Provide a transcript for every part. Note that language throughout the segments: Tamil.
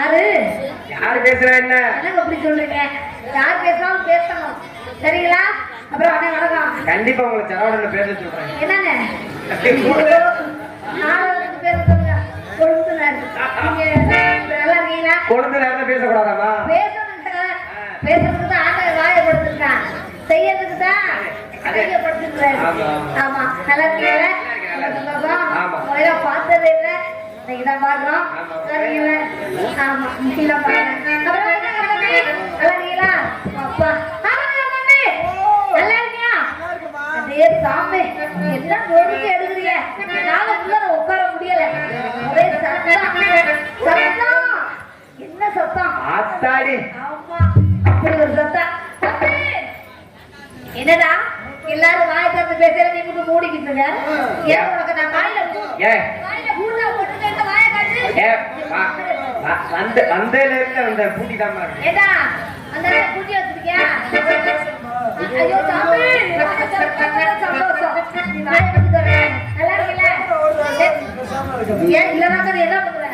யாரு யாரு பேசுறா என்ன அப்படி சொல்றீங்க? யார் பேசலாம் பேசணும் சரிங்களா? அப்புறம் அண்ணே வணக்கம். கண்டிப்பா உங்களை சரவணன் பேச சொல்றேன். என்னண்ணே பேச சொல்லுங்க. நல்லா இருக்கீங்களா? கொழுந்தனார் பேசக்கூடாதாமா? பேசணுங்க. பேசுறதுக்கு தான் ஆட்டை வாயப்படுத்திருக்கான், செய்யறதுக்கு தான் கையப்படுத்திருக்காரு. ஆமா நல்லா இருக்கீங்களா? சந்தோஷம். பார்த்ததே இல்லை, இன்னைக்குதான் பாக்குறோம். ஆமா முக்கியம் பாருங்க. நல்லா இருக்கீங்களா? அப்பா நல்லா இருக்கியா? அதே சாமி என்ன ஒதுக்கி எடுக்கிறீங்க? நாளை உள்ள உட்கார முடியல. ஒரே சத்தம் சத்தம். என்ன சத்தம்? ஆத்தாடி. ஆமா அப்படி ஒரு சத்தம். என்னடா எல்லாரும் வாயை திறந்து பேசல, நீ மட்டும் மூடிக்கிட்டுங்க. ஏன் உனக்கு நான் வாயில பூண்டா போட்டு வாயை காட்டு. வந்ததுல இருந்து அந்த பூட்டி தான் ஏடா அந்த பூட்டி வச்சிருக்கியா? ஐயோ சாமி சந்தோஷம். நீ வாயை வந்து தர நல்லா இருக்கீங்களா? ஏன் இல்லைனா என்ன பண்ற?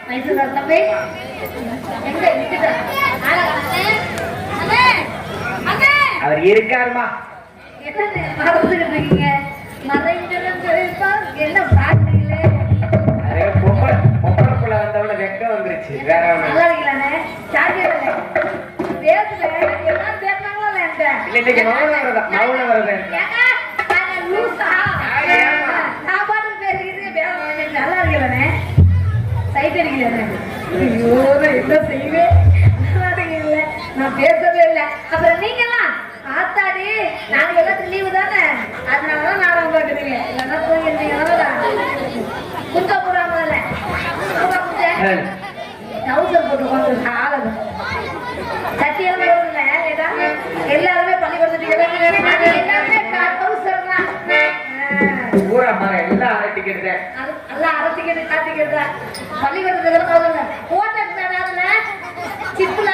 மைசூர் தம்பி எங்க விட்டுட்ட? அவர் இருக்காருமா. என்ன மறந்துகிட்டு இருக்கீங்க? என்ன பாட்டீங்களே? பொம்பளை புள்ள வந்தவள வெக்க வந்துருச்சு. வேற நல்லா இருக்கீங்களானே? சார்ஜர் பேசுல எல்லாம் பேசுறாங்களா இல்ல? இன்னைக்கு மௌன வரதா லூசா சாப்பாடு பேசிக்கிட்டு நல்லா இருக்கீங்களானே? சைட் அடிக்கலானே? ஐயோ என்ன செய்வேன்? நான் பேசவே இல்லை. அப்புறம் நீங்கெல்லாம் ஆத்தாடி நாங்க எல்லாத்துக்கும் லீவு தானே, அதனாலதான் நாடகம் பாக்குறீங்க. இல்லைன்னா போயிருந்தீங்கன்னா குண்டா போறாங்க டவுசர் போட்டு உட்காந்து ஆளுங்க சத்தியெல்லாம் போடுறதுல ஏதா எல்லாருமே பள்ளிக்கூடத்துக்கு எல்லாருமே டவுசர் தான். பூரா மரம் எல்லாம் அரட்டிக்கிறது, எல்லாம் அரட்டிக்கிறது காட்டிக்கிறது. பள்ளிக்கூடத்துக்கு ஓட்ட சிப்புல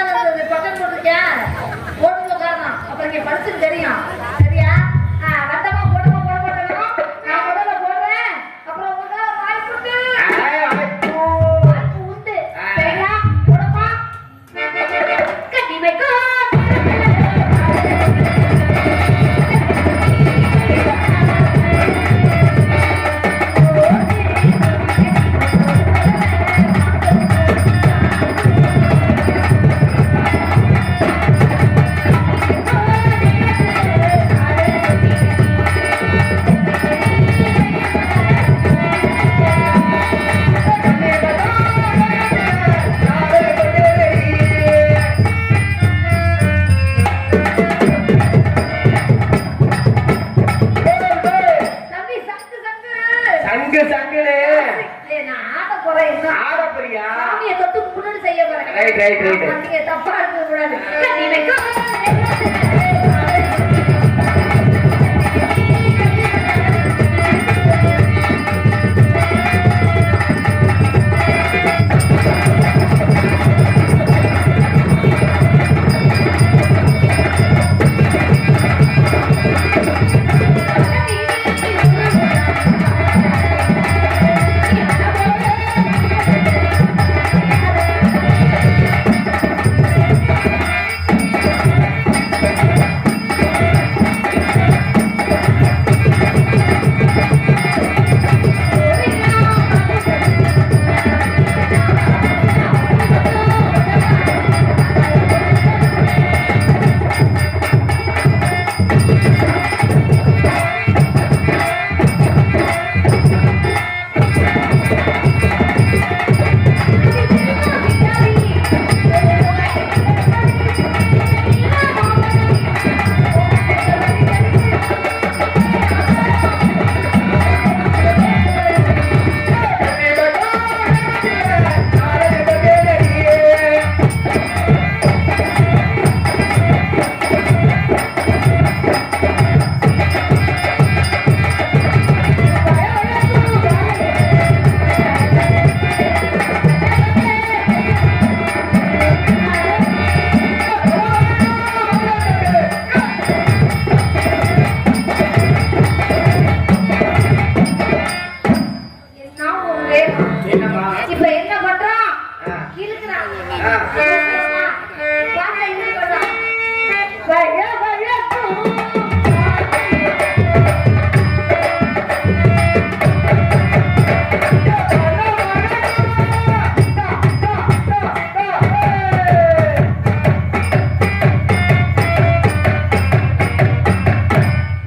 பட்டன் போட்டிருக்கியா? ஓட்டுல காரணம் அப்புறம் இங்க படிச்சுட்டு தெரியும். சரியா? வட்டமா போடமா போட மாட்டேன். நான் முதல்ல போடுறேன், அப்புறம் உங்க வாய்ப்புட்டு உண்டு. சரியா? போடமா கட்டி வைக்கும். தப்பா இருக்க கூடாது. ஆ. பாட்டை இப்படி பாடுறான். வய வயக்கும்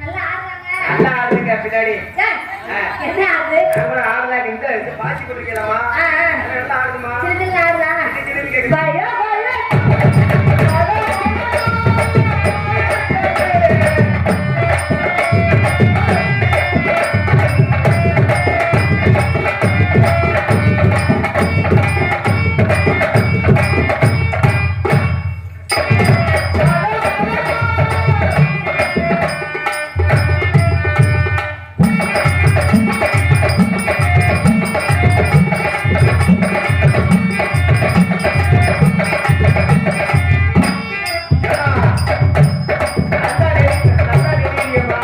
நல்லா ஆடுறாங்க. நல்லா ஆடுங்க பின்னாடி. ஏய், என்ன ஆடுது? அப்புறம் ஆடலாம் இந்த பாசி கொடுக்கலாமா? ஆ, ஆ. நல்லா ஆடுமா? சிறு சிறு ஆடுறாங்க. திரும்பி கேட்குது. வய வயக்கும் நல்லா நினைக்கிறீங்கம்மா.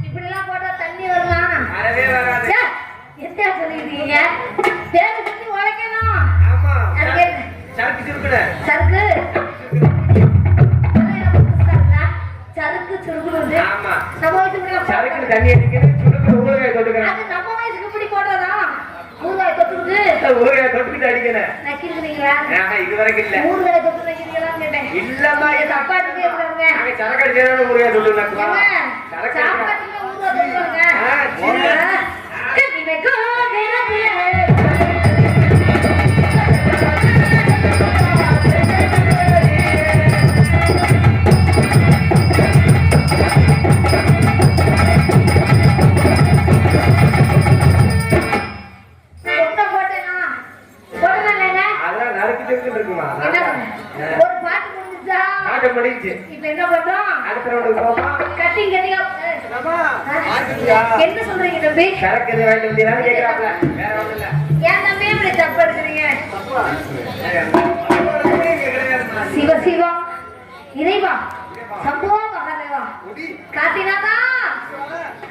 இப்படிலாம் போட்டா தண்ணி வருமா? வரவே வராது. ஏய், என்ன சொல்லிருக்கீங்க? தேடி சுத்தி உழைக்கணும். ஆமா. அதுக்கு சரக்கு சுருக்குன. சருக்கு சருக்கு சுருக்குறது ஆமா. நம்ம வயசுக்கு சரக்குல தண்ணி அடிக்கிறது, சுருக்குல ஊறுகாய் தொட்டுக்கிறேன். அது நம்ம வயசுக்கு இப்படி போட்டதான் ஊறுகாய் தொட்டுருக்கு ஊறுகாய் தொட்டுக்கிட்டு அடிக்கிறேன். நக்கிருக்கிறீங்களா? ஆஹா, இது வரைக்கும் இல்ல. ஊறுகாய் தொட்டு நக்கிறீங்களான்னு கேட்டேன். இல்லம்மா, இது தப்பா இருக்கு எப்படிங்க? நாங்க சரக்கு அடிச்சதால ஊறுகாய் தொட்டுக்கிறோம். ஏங்க, சரக்கு சாப்பாட்டுல ஊறுகாய் தொட்டுருங்க. ஆ, சரி. கட்டிமைக்கோ தினத்திலே. ஒட்ட போட்டேனா? போட்டேனா இல்லைங்க? அதெல்லாம் நறுக்கு நறுக்குன்னு இருக்குமா? என்ன பண்ண? ஒரு பாட்டு முடிஞ்சுச்சா? ஆட்ட முடிஞ்சு. இப்ப என்ன பண்றோம்? அடுத்த ரவுண்டுக்கு போமா? கட்டிங் கட்டிங்கா. அம்மா, ஆட்டுக்கியா? என்ன சொல்றீங்க தம்பி? சரக்கு எது வாங்கிட்டு வந்தீங்களான்னு கேக்குறாப்ல. வேற ஒண்ணும் இல்ல. ஏன் தம்பி இப்படி தப்பு எடுக்கிறீங்க? தப்பா? ஒண்ணுமே கிடையாதும்மா. சிவ சிவா இறைவா சம்போ மகாதேவா முடி. காட்டினாதா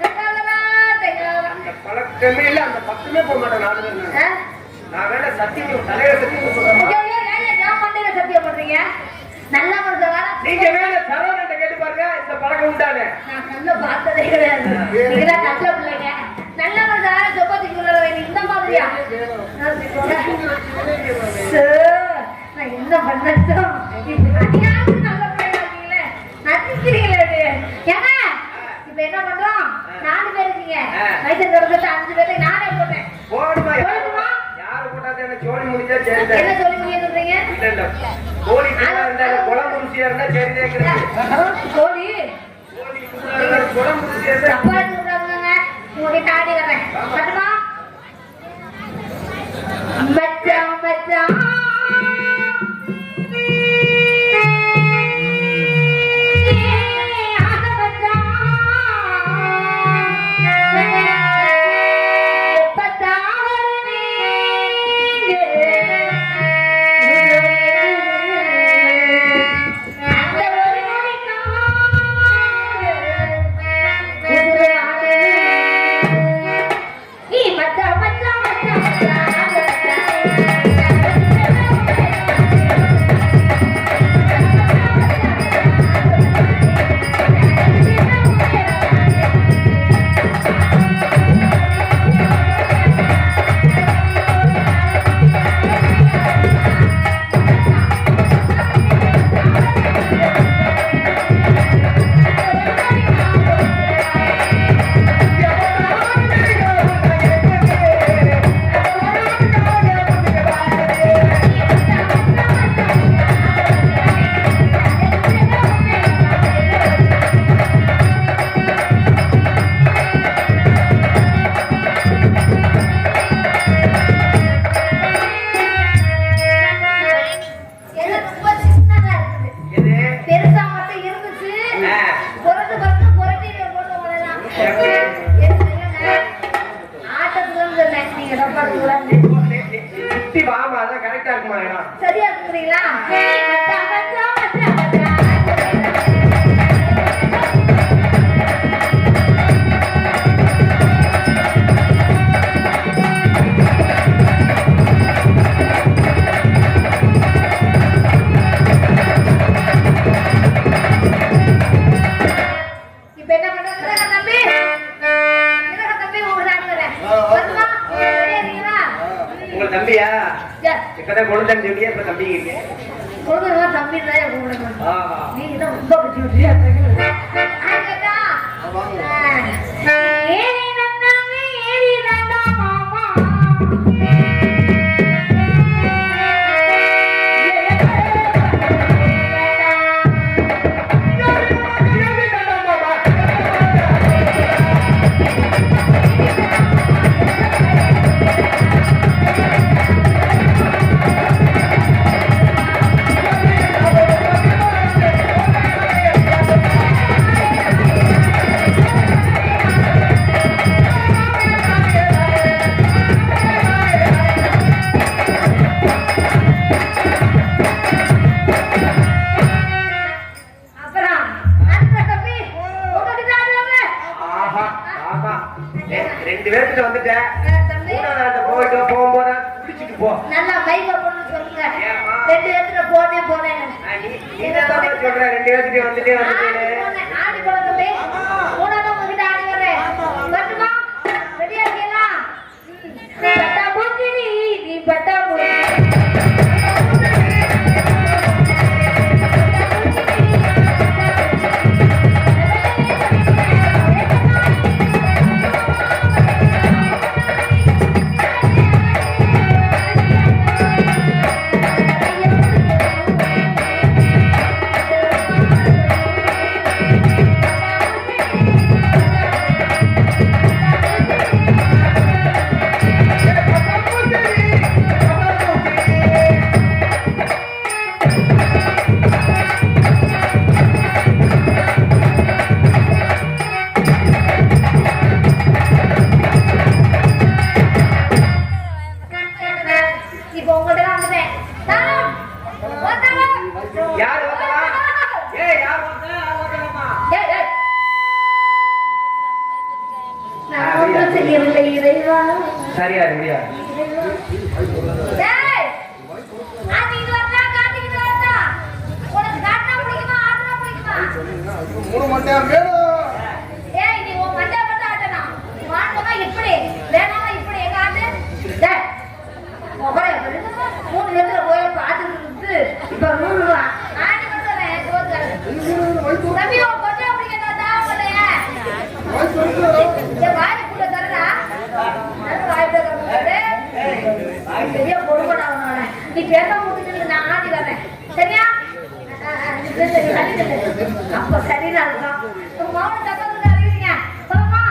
கட்டாதடா தெய்வா. அந்த பழக்கமே இல்ல, அந்த பக்கமே போக மாட்டேன் நானு. நான் வேணா சத்தியம் தலையில சத்தியம் சொல்றேன். நான் மண்டையில சத்தியம் பண்றீங்க. நல்ல மனுஷன் வேற. நீங்க வேணா சரவணன் கேட்டு பாருங்க, இந்த பழக்கம் உண்டானே. நான் கண்ண பார்த்ததே கிடையாது. நீங்க தான் நல்ல பிள்ளைங்க. நல்ல மனுஷன் வேற சொப்பத்துக்கு உள்ள இந்த மாதிரியா? நான் என்ன பண்ணட்டும்? அடியாவது நல்ல பிள்ளைங்க இருக்கீங்களே. நடிக்கிறீங்களே இது. ஏங்க இப்ப என்ன பண்றோம்? 4 பேர் இருக்கீங்க. வயசு 5 பேரை நானே போட்டேன். போடுமா? போடுமா? யாரு போட்டாதே என்ன சோழி முடிச்சா சரி. என்ன சொல்லி நீங்க சொல்றீங்க? இல்ல கோழி நல்லா இருந்தா குழம்பு ருசியா இருந்தா சரிதே கிடையாது. கோழி குழம்பு ருசியா இருந்தா அப்பா சொல்றாங்க. உங்ககிட்ட ஆடி வரேன். பட்டுமா? மச்சான் மச்சான் சரியா இருக்குறீங்களா? இப்ப என்ன பண்றது தம்பி? தம்பி உங்க தம்பியா? இப்பதான் கொழுந்தன் சொல்லியா இப்ப தம்பி இருக்கேன். கொழுந்தன் தம்பி தான் கூப்பிடுங்க. நீங்க தான் ரொம்ப கட்டி விட்டுறியா? ரெண்டு பேருக்கு வந்துட்டேன். போயிட்டு போகும்போது குடிச்சிட்டு போ. நல்லா மைக்க போட்டு சொல்லுங்க. ரெண்டு பேருக்கு போனே போனேன். நீ தான் சொல்ற ரெண்டு பேருக்கு வந்துட்டே ஆடி போறது மூணாவது உங்ககிட்ட ஆடி வரேன். பட்டுமா? ரெடியா இருக்கீங்களா? பட்டா போக்கினி நீ பட்டா போக்கினி சரியா இல்லையா? வாய்ப்பு என்ன முடிஞ்சது நான் ஆடி வரேன் சரியா அப்ப சரிதான் இருக்கும் மாவட்ட தப்பா அறிவிங்க சொல்லமா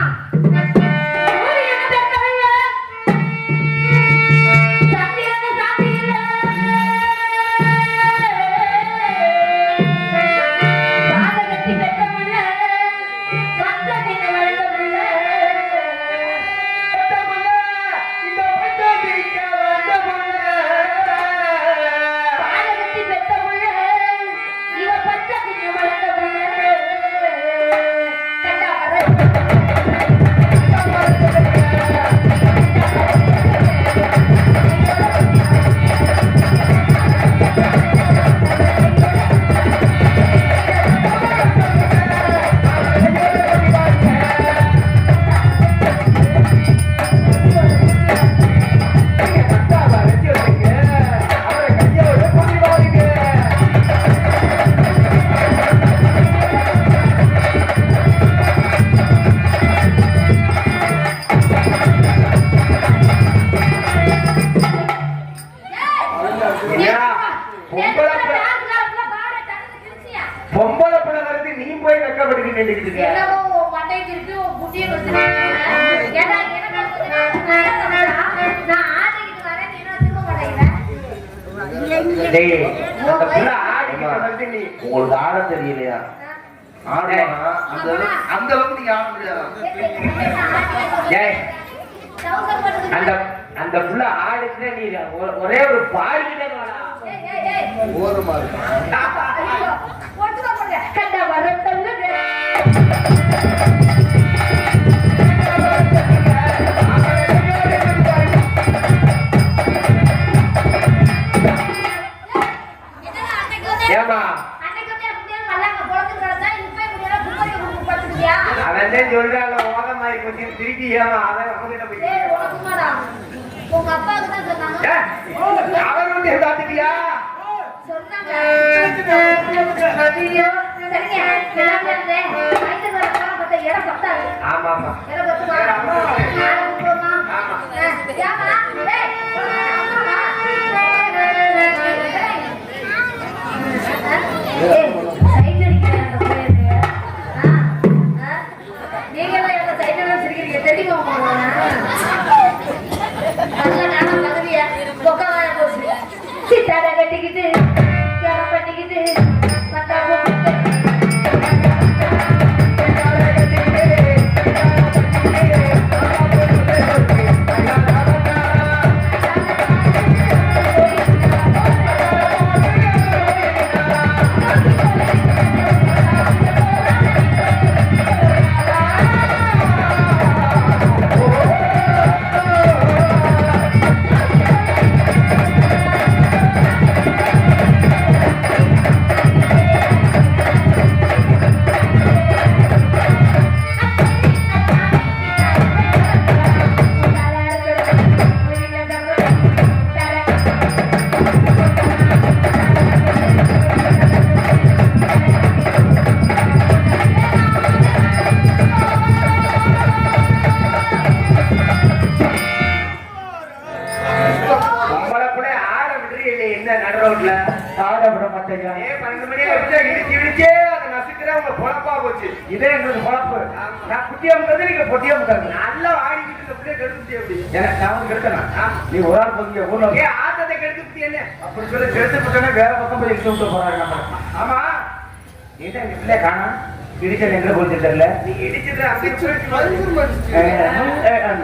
பொம்பளை பிள்ளை வருது நீ போய் வெக்கப்பட்டு நின்றுக்கிட்டு உங்களுக்கு ஆட தெரியலையா? அந்த அளவுக்கு நீங்க ஆட முடியாது. அந்த புள்ள ஆடுச்சுன்னா நீ ஒரே ஒரு பாடிக்கிட்டே ஓரமா ஏமா அவன் சொல்றாங்க ஓத மாதிரி கொஞ்சம் திருப்பி ஏமா அவன் அவங்கிட்ட போய் உங்க அப்பாவுக்கு தான் சொன்னாங்க அவர் வந்து பார்த்துட்டியா ஆமா ஆமா கட்டிக்கிட்டு பண்ணிக்கிட்டு நீ ஒரு ஆள் பகுதியை ஊர்ல ஆட்டத்தை கெடுத்து என்ன அப்படி சொல்லி கெடுத்து வேற பக்கம் போய் இட்டு போறாங்க. ஆமா இல்ல காணா இடிச்சது எங்க போச்சு தெரியல. நீ இடிச்சது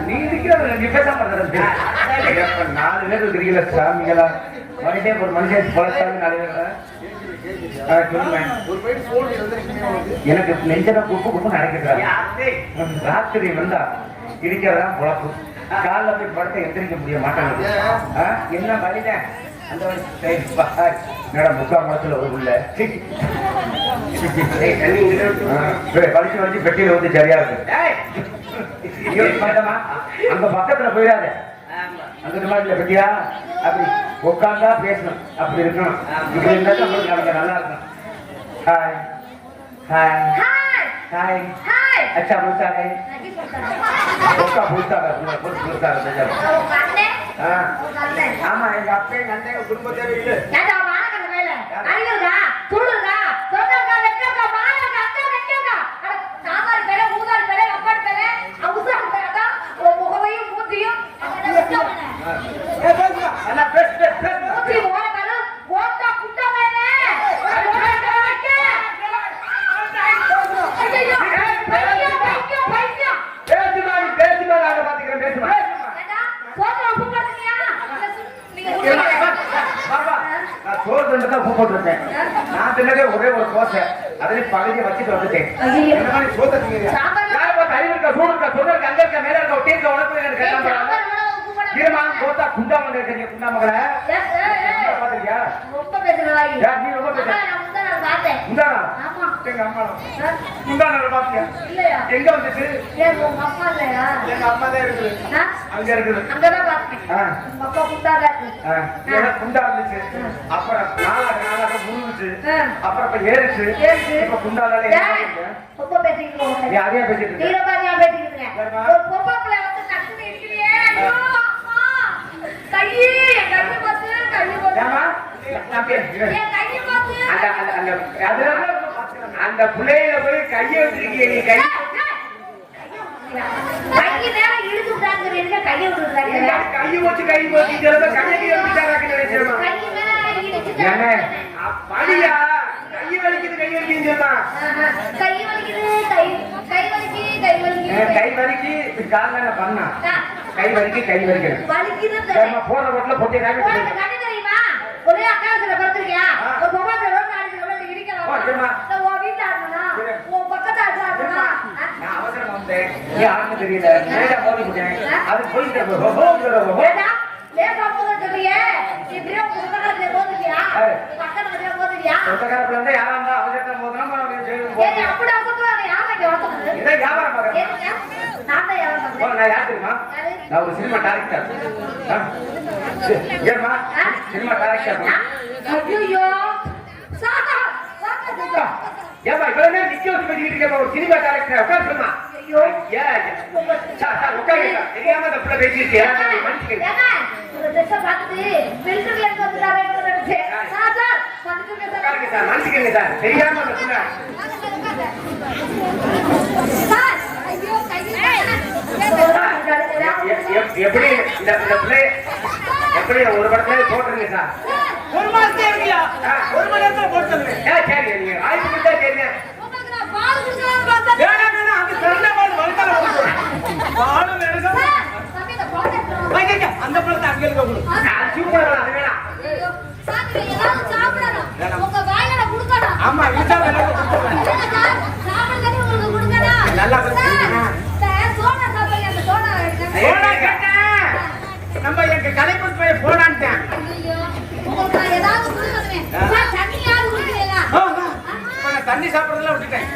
நீ இடிக்கிற நீ பேசாம இருந்த 4 பேர் இருக்கிறீங்களா சாமிகளா மனிதே ஒரு மனுஷன் பழத்தாங்க 4 பேர் எனக்கு நெஞ்சல குப்பு குப்பு நடக்கிறாங்க. ராத்திரி வந்தா இடிக்கிறதா பொழப்பு. காலைல போய் படத்தை எந்திரிக்க முடிய மாட்டாங்க. என்ன வழியில அந்த மேடம் 3/4 மாசத்துல ஒரு உள்ள வலிச்சு வலிச்சு பெட்டியில வந்து சரியா இருக்கு. அங்க பக்கத்துல போயிடாத. அந்த மாதிரி பெட்டியா அப்படி உட்காந்தா பேசணும். அப்படி இருக்கணும். இப்படி இருந்தா நம்மளுக்கு நமக்கு நல்லா இருக்கும். ஹாய் ஹாய் हाय अच्छा बोलता है उसका बोलता है पूरा बोलता है உங்க அண்ணன். ஆமா எங்க அப்பா எங்க அண்ணன் குடும்பத்தே இல்லை. ஏண்டா வானகண்ட மேல அறிவுதா துளுதா சொந்தக்கா வெக்கக்கா மானக்கா அக்கா வெக்கக்கா சாமாரி பேர ஊதாரி பேர அப்பாடி பேர அவசரம் பேரடா முகவையும் மூஞ்சியும் நல்லா பேசு மூஞ்சி ஓட மேல ஓட்டா குட்ட மேல ஒரே ஒரு கோசை அதே பகுதியை வச்சுட்டு வந்துட்டேன். எங்க வந்துட்டு எங்க அம்மா தான் இருக்குது. அங்க இருக்குது. குண்டா இருந்துச்சு. அப்புறம் நாளாக முழுச்சு. அப்புறம் இப்ப ஏறிச்சு. இப்ப குண்டால அதையா பேசிட்டு அந்த பிள்ளையில போய் கையை வச்சிருக்கீங்க. நீ கை இழுத்து விட்டாங்க கையை விட்டுருக்காங்க. கையை வச்சு கை போச்சு படியா கை வலிக்குது கை வலிக்குன்னு சொன்னான். கை வலிக்கு காரணம் பண்ணா கை வலிக்கு கை வலிக்கிறது போற ரோட்ல போட்டு தெரியுமா? ஒரே அக்காசில படுத்திருக்கியா? ஒரு பொம்மை ரோட்ல ஆடிட்டு இடிக்கலாம். உன் வீட்டுல ஆடணும், உன் பக்கத்து ஆடணும். நான் அவசரம் வந்தேன். ஏன் ஆடணும் தெரியல. நேரா போதி போட்டேன். அது போயிட்டு லேசா போக சொல்றியே. இப்படியே புத்தகத்துல போதுறியா? பக்கத்துல போதுறியா? புத்தகத்துல இருந்தா யாரா இருந்தா அவசரத்துல போதுனா அப்படி அவசரத்துல யாரா இங்க வரது? இதை வியாபாரம் பாக்குறேன். நான் தான் வியாபாரம் பண்றேன். நான் யார் தெரியுமா? நான் ஒரு சினிமா டைரக்டர். ஏமா சினிமா டைரக்டர். ஐயோ சாதா சாதா ஏமா இவ்வளவு நேரம் நிக்க வச்சு பேசிட்டு இருக்க ஒரு சினிமா டைரக்டர் உட்கார் சொல்லுமா. ஐயோ சார் உட்காருங்க. தெரியாம அந்த புள்ள பேசிட்டு யாரா மன்னிச்சுங்க. ஒரு ட்ரெஸ் பார்த்துட்டு ஃபில்டர்ல இருந்து வந்துட்டாரேன்னு நினைச்சேன். சார் வந்துட்டு உட்காருங்க சார் மன்னிச்சுங்க சார். தெரியாம அந்த புள்ள சார் ஐயோ கையில எப்படி இந்த பிள்ளை எப்படி ஒரு படத்துல போட்டுருங்க சார். ஒரு மாசத்துல இருக்கியா? ஒரு மணி நேரத்துல போட்டுருங்க. சரி நீங்க ஆய்வு பண்ணா சரிங்க. உங்களுக்கு நான் பால் குடிக்கலாம்னு பார்த்தா வேணாம் அந்த கரண்ட பால் வளர்த்தால போடுறேன். பால் வேணுங்க. சமீத பால் வைங்க அந்த பழத்தை அங்க இருக்க கொடு. நான் சூப்பரா அது வேணாம். ஐயோ சாமி ஏதாவது சாப்பிடணும். உங்க வாயில குடுக்கணும். ஆமா இழுச்சா வேணா குடுக்கணும். சார் சாப்பிடுறது உங்களுக்கு குடுக்கணும். நல்லா குடுக்கணும். சோனா சாப்பிடுங்க அந்த சோனா எடுங்க. சோனா கேட்டேன். நம்ம எங்க கலைப்பு போய் போடான்ட்டேன். ஐயோ உங்களுக்கு நான் ஏதாவது குடுக்கணுமே. சார் தண்ணி யாரு குடிக்கிறீங்களா? நான் தண்ணி சாப்பிடுறதெல்லாம் விட்டுட்டேன்.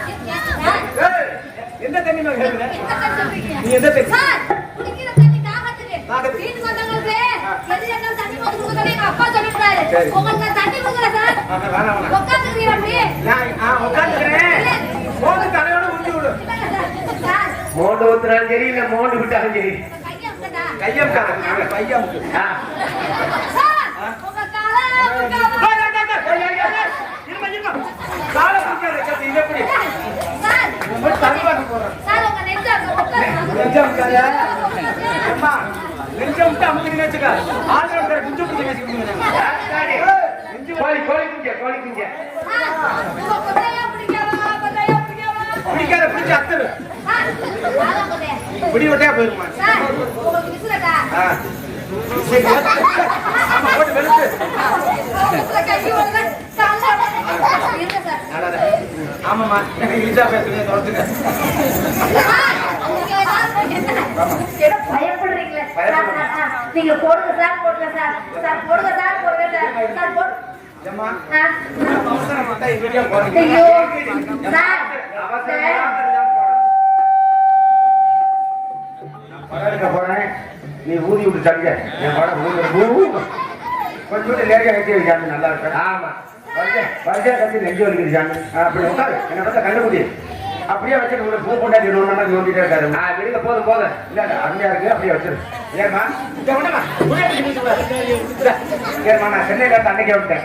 எந்த தண்ணி நான் கேக்குறேன்? நீ எந்த தண்ணி? சார் குடிக்கிற தண்ணி தாகத்துக்கு. வீட்டுக்கு வந்தவங்களுக்கு எது என்ன தண்ணி போட்டு குடுக்கணும் எங்க அப்பா சொல்லிட்டாரு. உங்களுக்கு நான் தண்ணி குடுக்குறேன் சார். வேணாம் உட்கார்ந்துக்கிறீங்க அப்படியே. நான் உட்கார்ந்துக்கிறேன். மோந்து தலையோட ஊத்தி விடு. சார் மோந்து ஊத்துறாலும் சரி இல்ல மோந்து விட்டாலும் சரி. கையம் காரங்க கையம் சார் உங்க கால கால பிடிக்காத கத்தி இத பிடி சார் நம்ம தரவாக போறோம் சார் உங்க நெஞ்சம் காயா அம்மா நெஞ்சம் விட்டு அமுக்கு நினைச்சுக்க ஆல்ரவுண்டர் குஞ்சு குஞ்சு பேசிக்கிங்க நெஞ்சு கோழி குஞ்சு உங்க கொட்டையா பிடிக்காத பிடிக்காத பிடிச்சு அத்தரு பிடி விட்டா போயிருமா சார் உங்களுக்கு விசுறடா ஆமா போட்டு வெளுத்து கை ஓடுங்க சாங்க இருங்க சார் ஆமாமா இலிஜா பேசுறீங்க தொடர்ந்துங்க என்ன பயப்படுறீங்களே நீங்க போடுங்க சார் போடுங்க சார் போடுங்க சார் போடு ஜம்மா அவசரம் வந்தா இந்த வீடியோ போடுங்க ஐயோ சார் அவசரம் போறேன் நீ ஊதி விட்டு தங்க என் படம் கொஞ்சம் லேட்டா கட்டி வைக்காம நல்லா இருக்கு. ஆமா வருஷா கட்டி நெஞ்சு வலிக்குது சாமி. அப்படி உட்காரு என்ன பார்த்தா கண்டுபிடி அப்படியே வச்சுட்டு ஒரு பூ கொண்டாடி நோண்டிட்டே இருக்காரு. விடுங்க போதும் போதும். இல்ல அருமையா இருக்கு அப்படியே வச்சிரு. ஏமா ஏமா நான் சென்னையில இருந்து அன்னைக்கே விட்டேன்.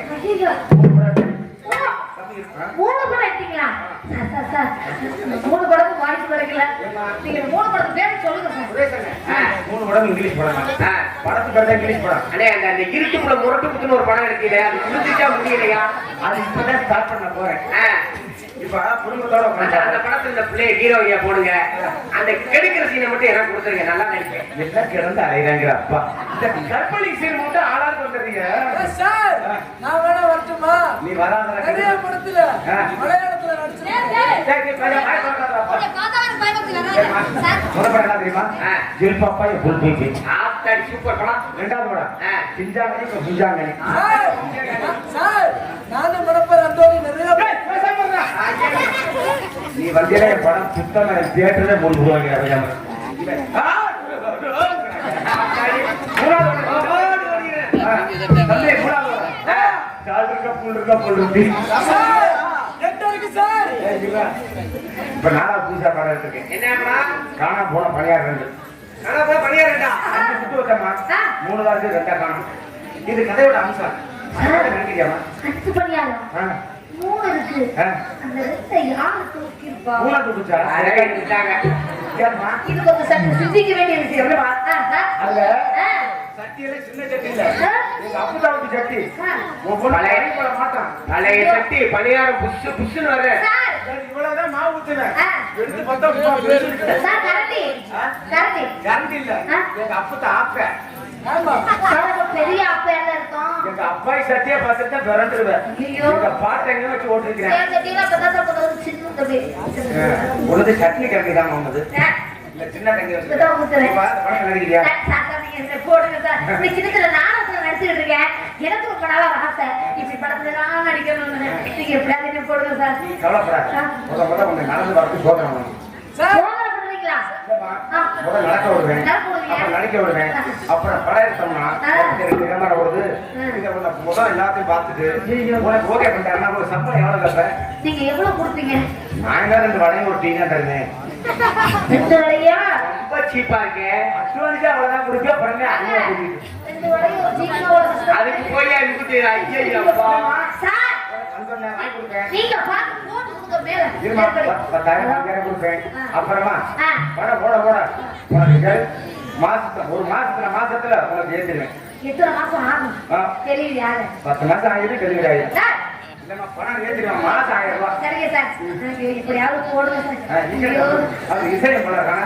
மூணு படம் எடுத்தீங்களா சார்? மூணு படத்துக்கு வாய்ப்பு கிடைக்கல. நீங்க மூணு படத்துக்கு பேர் சொல்லுங்க சார். மூணு படம் இங்கிலீஷ் படம். படத்துக்கு பேர் இங்கிலீஷ் படம். அண்ணே அந்த இருட்டுக்குள்ள முரட்டு குத்துன்னு ஒரு படம் இருக்குல்ல, அது முடிஞ்சிட்டா முடியலையா? அது இப்பதான் ஸ்டார்ட் பண்ண போறேன். இப்ப குடும்பத்தோட அந்த படத்துல இந்த பிள்ளை ஹீரோயியா போடுங்க. அந்த கெடுக்கிற சீனை மட்டும் எனக்கு கொடுத்துருங்க, நல்லா நினைப்பேன். என்ன கிடந்து அலைகிறாங்க அப்பா. இந்த கற்பழி சீன் மட்டும் ஆளாக்கு வந்துடுறீங்க சார். நான் வேணா வரட்டுமா? நீ வராத நிறைய படத்துல மலையாளத்துல நடிச்சிருக்கேன். சூப்பர் படம். ரெண்டாவது படம் சிஞ்சாங்கனி புஞ்சாங்கனி. சார் நானும் மனப்பர் அந்தோனி நிறைய நீ வந்தீங்கன்னா என் படம் சுத்தமா தியேட்டர்ல மூழ்குவாங்க. இப்ப நானா புதுசா படம் எடுத்திருக்கேன். காணா போன பணியார் 2. மூணு வாரத்துக்கு 2 காணும். இது கதையோட அம்சம். நினைக்கிறியாமா? மூணு இருக்கு. அந்த ரெட்டை யாரு தூக்கிருப்பா? மூணா தூக்குச்சா? இது கொஞ்சம் சற்று சிந்திக்க வேண்டிய விஷயம். அதுல சட்டியில சின்ன சட்டி இல்ல, எங்க அப்புதாவுக்கு சட்டி. மாட்டான் பழைய சட்டி பணியாரம் புஷ் புஷ்னு வர. இவ்வளவுதான் மாவு ஊத்துவேன். எடுத்து பார்த்தா கரண்டி இல்ல, எங்க அப்புத்த ஆப்ப. பெரிய அப்ப என்ன இருக்கும்? எங்க அப்பாய் சட்டியை பார்த்துட்டு விரண்டுருவேன். எங்க பாட்டை எங்க வச்சு ஓட்டிருக்கிறேன். உனது சட்னி கரண்டி தான் வாங்குது. இல்ல சின்ன கரண்டி வச்சு படம் நடிக்கிறியா? போடுங்க சார். சின்னத்துல நாடகத்துல நடிச்சுட்டு இருக்கேன். எனக்கு ரொம்ப நாளா ஆசை இப்படி படத்துல எல்லாம் நடிக்கணும்னு. நீங்க எப்படியாவது போடுங்க சார். கவலைப்படாத. முத கொஞ்சம் நடந்து வரது போடுறேன். நடக்க விடுவேன், அப்புறம் நடிக்க விடுவேன், அப்புறம் படம் எடுத்தோம்னா கேமரா வருது. முதல் எல்லாத்தையும் பார்த்துட்டு உனக்கு ஓகே பண்ணிட்டேன்னா ஒரு சம்பளம் எவ்வளவு கேட்பேன்? நீங்க எவ்வளவு கொடுப்பீங்க? நான் தான் 2 வடையும் ஒரு டீ தான் தருவேன். 2 வடையா? ரொம்ப சீப்பா இருக்கு. அட்வான்ஸா அவ்வளவுதான் கொடுப்பேன். பண்ணேன் அதுக்கு போய் அதுக்கு சார் நீங்க பார்த்து போட்டு கொடுங்க மேல. 10,000 கொடுப்பேன். அப்புறமா படம் போட உனக்கு மாசத்துல உனக்கு ஏற்றுவேன். எத்தனை மாசம் ஆகும்? டெலிவரி ஆக 10 மாசம் ஆகிட்டு டெலிவரி ஆகிடும். இல்லம்மா பணம் ஏற்றிடுவேன். மாசம் 1000 ரூபாய். சரிங்க சார். இப்படியாவது போடுங்க சார். அது இசையம் போல இருக்காங்க.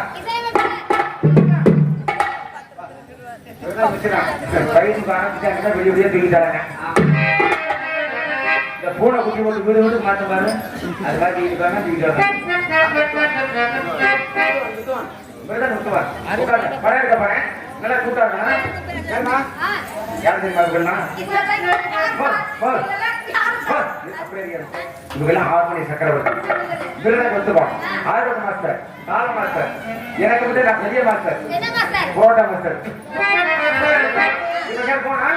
பயிற்சி ஆரம்பிச்சாங்கன்னா வெளியே வெளியே தூக்கிட்டாங்க. இந்த பூனை குட்டி போட்டு வீடு வீடு மாற்ற பாரு. அது மாதிரி இருக்காங்க தூக்கிட்டாங்க. படம் எடுக்க போறேன். நல்லா கூட்டாங்க. யார் தெரியுமா? இவங்கெல்லாம் ஹார்மோனி சக்கரவர்த்தி. விருதுக்கு வந்துப்போம். ஆயுர்வேத மாஸ்டர், தாள மாஸ்டர். எனக்கு வந்து நான் பெரிய மாஸ்டர், போராட்ட மாஸ்டர். போனா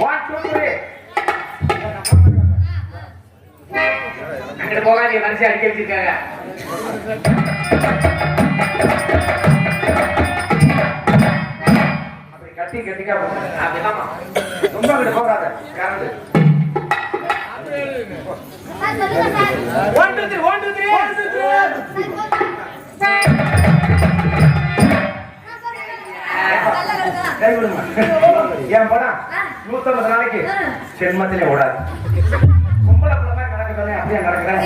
1 2 3 அங்கிட்டு போகாதீங்க. மனசை அடிக்க வச்சிருக்காங்க. அப்படி கட்டி கட்டிக்கா அப்படிதான் ரொம்ப அங்கிட்டு போகாத. கரண்டு 1 2 3 1 2 3 என் படம் 150 நாளைக்கு சென்மத்திலே ஓடாது. கும்பல மாதிரி நடக்குது. அப்படியே நடக்குறேன்.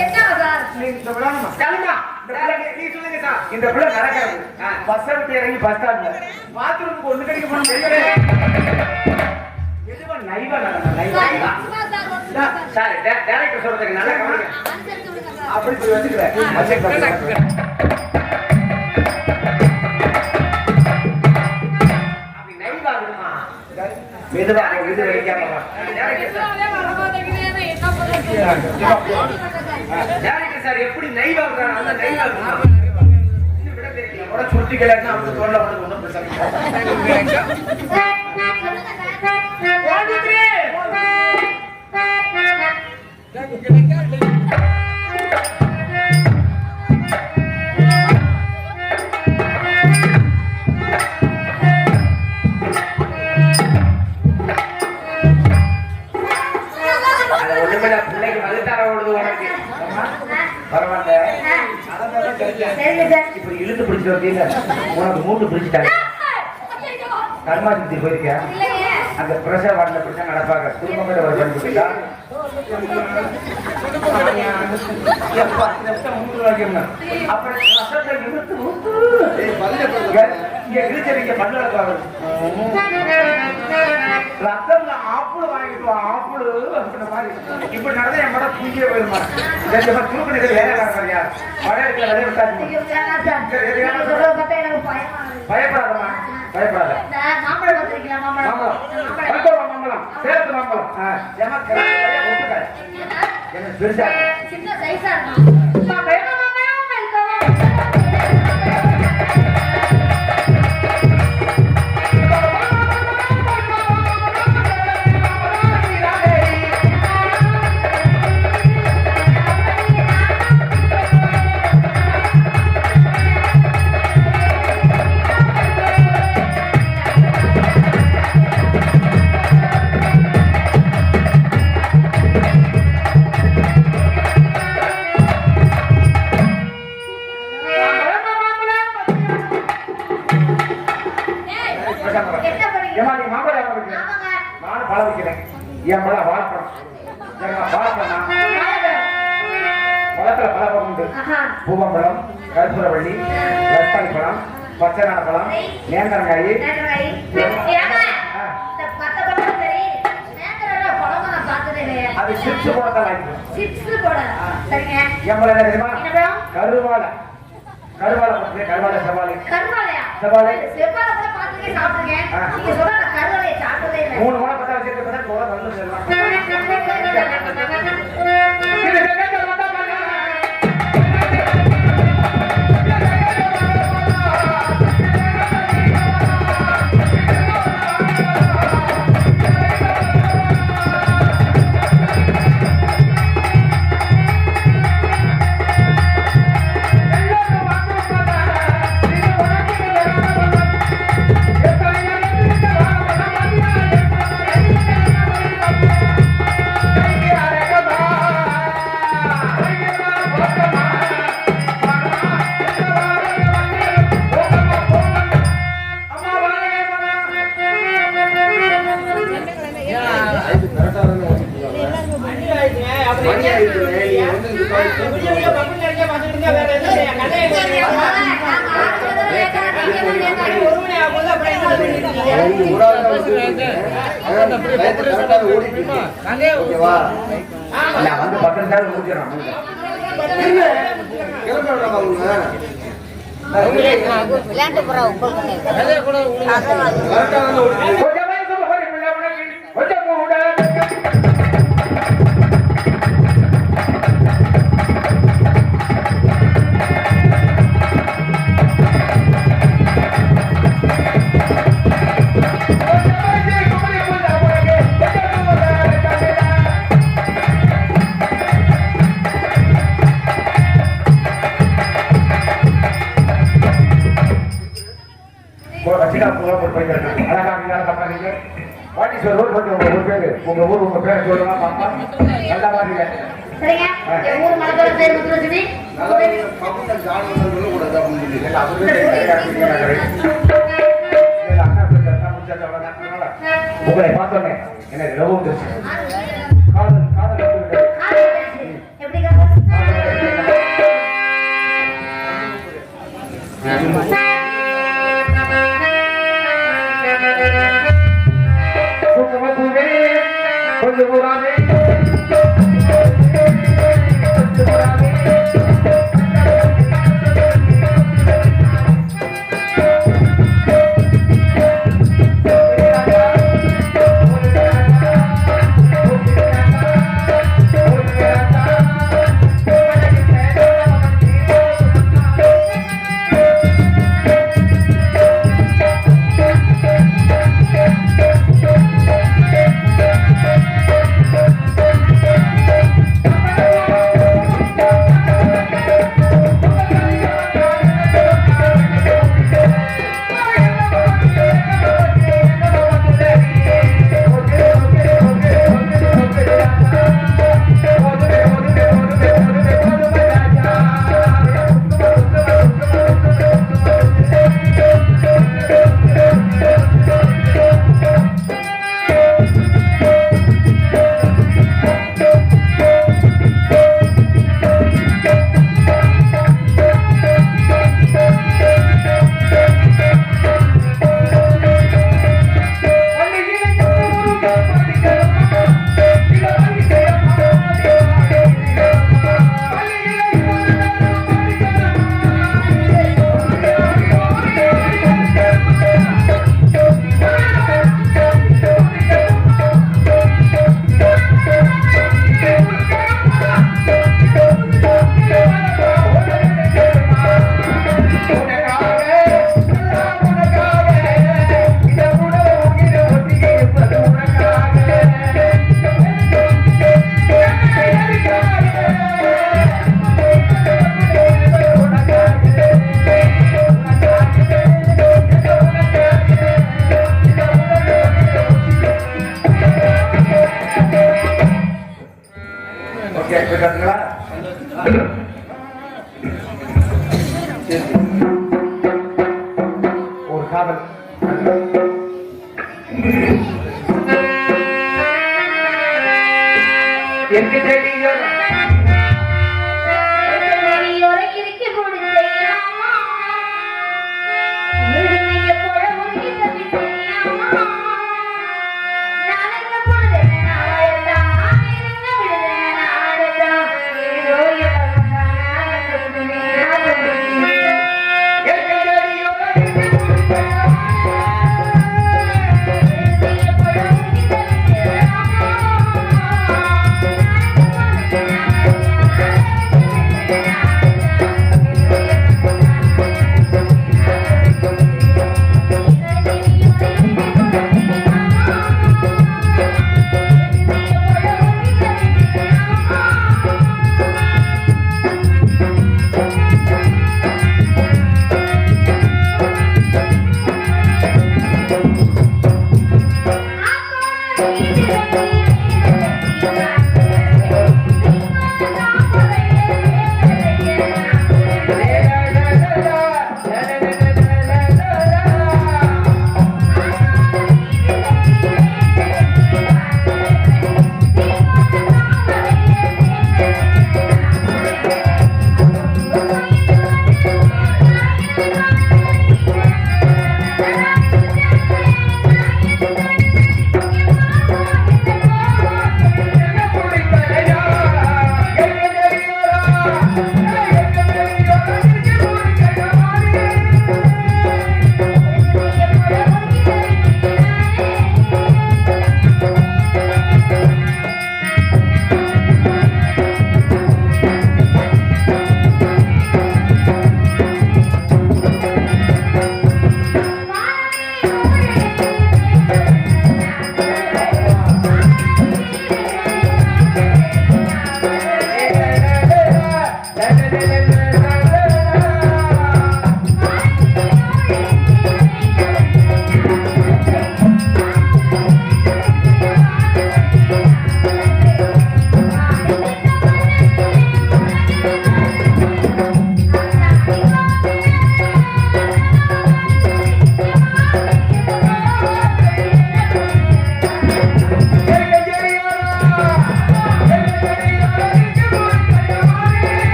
இந்த பிள்ளை நடக்கிறது பஸ் விட்டு இறங்கி பஸ் ஸ்டாண்ட்ல பாத்ரூமுக்கு ஒண்ணு கிடைக்க போன நைவா சார் டைரக்டர் சொல்றதுக்கு நல்லா அப்படி போய் வச்சுக்கிறேன். மெதுவா இது வைக்காம சார் எப்படி நைவா அந்த நைவா சுருட்டிகளை ஒன்றும் பிரச்சனை அது ஒண்ணுமே பிள்ளைக்கு மதுத்தார ஓடுது உனக்கு பரவாயில்ல சரிங்க சார். இப்ப இழுத்து பிடிச்சு வந்தீங்க உனக்கு மூட்டு பிடிச்சிட்டாங்க கர்மாஜி போயிருக்கியா இல்லைங்க. அந்த பிரஷர் வார்டில் பிடிச்சா நடப்பாங்க குடும்பம் ஒரு பண்ணிட்டா அப்புறம் இங்க கிழிச்சடிக்க பண்ணல ரத்தம்ல ஆப்பிள் வாங்கிட்டு வா ஆப்பிள் அப்படின்ற மாதிரி இப்படி நடந்தா என் மடம் புஞ்சியே போயிருமா தூக்கணிகள் வேற காரணம் பழைய விளைய விட்டாச்சு ஐயோ, வேணாம் சார். நீங்க சொல்றத பார்த்தா எனக்கு பயமா இருக்கு. பயப்படாதமா பயப்படாத இந்த மாம்பழம் பார்த்திருக்கீங்களா? மாம்பழம். மாம்பழம் மாம்பழம் சேலத்து மாம்பழம் எனக்கு பெருசா சின்ன சைஸா இருக்கும். மாம்பழம், மாம்பழம், என்ன பண்ணீங்க? ஏமா நீ மாம்பழம் வாங்க ஆமாங்க. நானும் பழம் வைக்கிறேன் என் பழம் வாழைப்பழம் வாழைப்பழம் பழத்துல பழம் உண்டு ஆஹா. பூவம்பழம் கற்பூரவள்ளி ரஸ்தாளி பழம் பச்சைநாட பழம் நேந்திரங்காய் நேந்திரங்காய். ஏங்க, இந்த பச்சை பழம் சரி, நேந்திரம் பழமா நான் பார்த்ததே இல்லையே. அது சிப்ஸ் போடத்தான் வாங்கிக்கணும் சிப்ஸ் போட. சரிங்க. என் பழம் என்ன தெரியுமா என்ன பழம்? கருவாழை கருவாழை பழம் கருவாழை செவ்வாழை கருவாழையா? செவ்வாழை செவ்வாழை கூட பார்த்துக்கே சாப்பிட்டுருக்கேன். நீங்க சொல்ற நான் கருவாழையை சாப்பிட்டதே இல்லை. 3 மணி பத்தா வச்சிருக்க கூட வந்து செல்லலாம் நான் வந்து 10 நிமிஷம் முடிச்சிடறேன் விளையாட்டு புறா உங்க ஊர் உங்க பேரை சொல்லுங்க பாப்பா நல்லா பாருங்க சரிங்க. என் ஊர் மலப்புரம் பேர் முத்துலட்சுமி. உங்களை பார்த்தோன்னே எனக்கு ரொம்ப காதல் காதல் எப்படி கொஞ்சம் ஊராமே கேட்குறாங்களா? ஒரு காதல் எங்க செடியோட